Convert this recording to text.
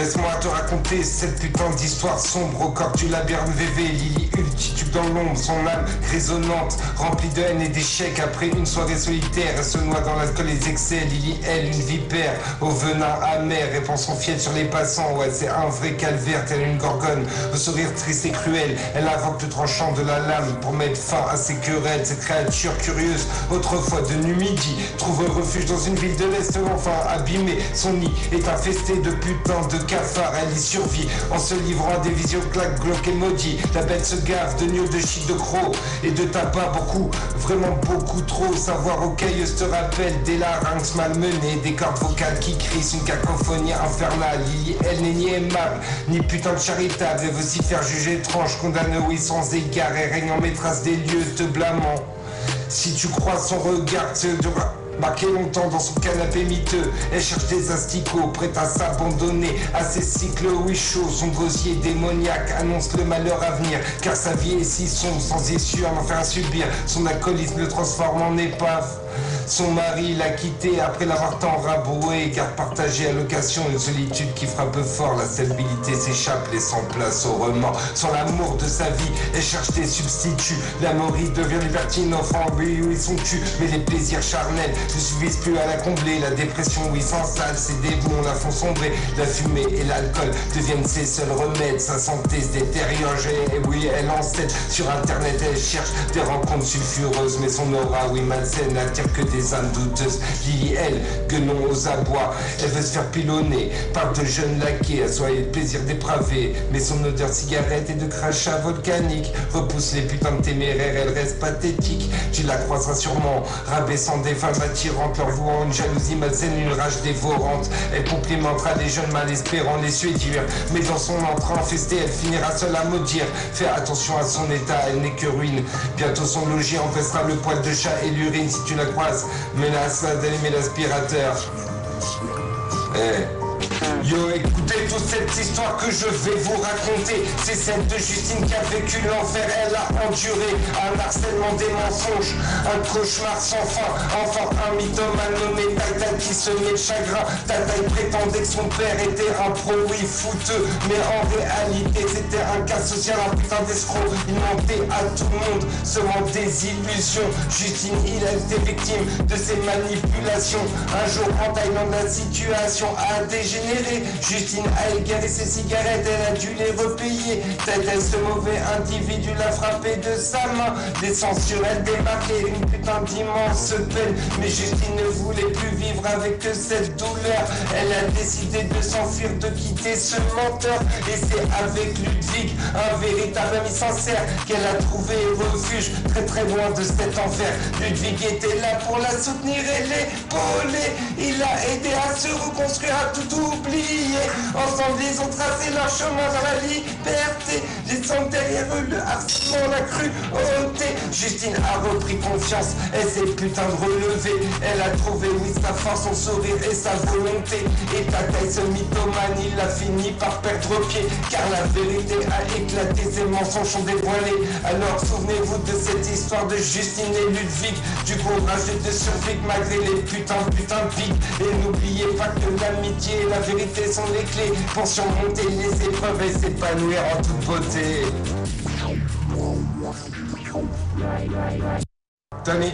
Laisse-moi te raconter cette putain d'histoire sombre au corps du labyrinthe VV. Lily Hull titube dans l'ombre, son âme résonnante, remplie de haine et d'échecs. Après une soirée solitaire, elle se noie dans l'alcool et les excès. Lily, elle, une vipère au venin amer, répand son fiel sur les passants. Ouais, c'est un vrai calvaire, telle une gorgone au sourire triste et cruel. Elle invoque le tranchant de la lame pour mettre fin à ses querelles. Cette créature curieuse, autrefois de Numidie, trouve un refuge dans une ville de l'Est, enfin abîmée. Son nid est infesté de putains de cafards, elle y survit en se livrant à des visions claques, glauques et maudits. La bête se gave de gnôles, de shit, de crocs et de tabac, beaucoup, vraiment beaucoup trop. Sa voix rocailleuse te rappelle des larynx malmenés, des cordes vocales qui crient, une cacophonie infernale. Lily, elle n'est ni aimable, ni putain de charitable. Elle veut s'y faire juger étrange, condamnée oui sans égard, et règne en maîtresse des lieux, te blâmant. Si tu crois son regard, te devra marqué longtemps dans son canapé miteux. Elle cherche des asticots, prête à s'abandonner à ses cycles oui chauds. Son gosier démoniaque annonce le malheur à venir, car sa vie est si sombre, sans issue, en enfer à subir. Son alcoolisme le transforme en épave. Son mari l'a quitté après l'avoir tant rabroué. Garde partagée, allocation, une solitude qui frappe fort. La stabilité s'échappe, laissant place au remords. Sans l'amour de sa vie, elle cherche des substituts. L'amorie devient libertine, offrant oui, oui, son cul. Mais les plaisirs charnels ne suffisent plus à la combler. La dépression, oui, s'installe, ses démons la font sombrer. La fumée et l'alcool deviennent ses seuls remèdes. Sa santé se détériore, et oui, elle enseigne. Sur internet, elle cherche des rencontres sulfureuses. Mais son aura, oui, malsaine, n'attire que des âmes douteuses. Lily, elle, guenon aux abois. Elle veut se faire pilonner par de jeunes laquais, assoyer de plaisir dépravé. Mais son odeur de cigarette et de crachat volcanique repousse les putains de téméraires, elle reste pathétique. Tu la croiseras sûrement, rabaissant des femmes attirantes, leur vouant une jalousie malsaine, une rage dévorante. Elle complimentera les jeunes mal espérants, les séduire. Mais dans son entrée infestée, elle finira seule à maudire. Fais attention à son état, elle n'est que ruine. Bientôt son logis engraissera le poil de chat et l'urine si tu la croises. Menace d'allumer l'aspirateur. Yo, écoutez toute cette histoire que je vais vous raconter. C'est celle de Justine qui a vécu l'enfer. Elle a enduré un harcèlement des mensonges, un cauchemar sans fin. Enfin un mythomane nommé Tata qui se met de chagrin. Tata il prétendait que son père était un pro, oui fouteux, mais en réalité c'était un cas social, un putain d'escroc. Il mentait à tout le monde, seulement des illusions. Justine il a été victime de ces manipulations. Un jour en Thaïlande la situation a dégénéré. Justine a égaré ses cigarettes, elle a dû les repayer. Tata ce mauvais individu l'a frappé de sa main, laissant sur elle débarquer une putain d'immense peine. Mais Justine ne voulait plus vivre avec cette douleur. Elle a décidé de s'enfuir, de quitter ce menteur. Et c'est avec Ludwig, un véritable ami sincère, qu'elle a trouvé refuge très très loin de cet enfer. Ludwig était là pour la soutenir et l'épauler. Il a aidé à se reconstruire, à tout oublier. Ensemble ils ont tracé leur chemin dans la liberté, laissant derrière eux le harcèlement, la cruauté. Justine a repris confiance, elle s'est putain de relevée. Elle a trouvé oui sa force, son sourire et sa volonté. Et Tata ce mythomane, il a fini par perdre pied, car la vérité a éclaté, ses mensonges sont dévoilés. Alors souvenez-vous de cette histoire de Justine et Ludwig, du courage et de survivre malgré les putains de vies. Et n'oubliez pas que l'amitié et la vérité sont les clés pour surmonter les épreuves et s'épanouir en toute beauté. Tony.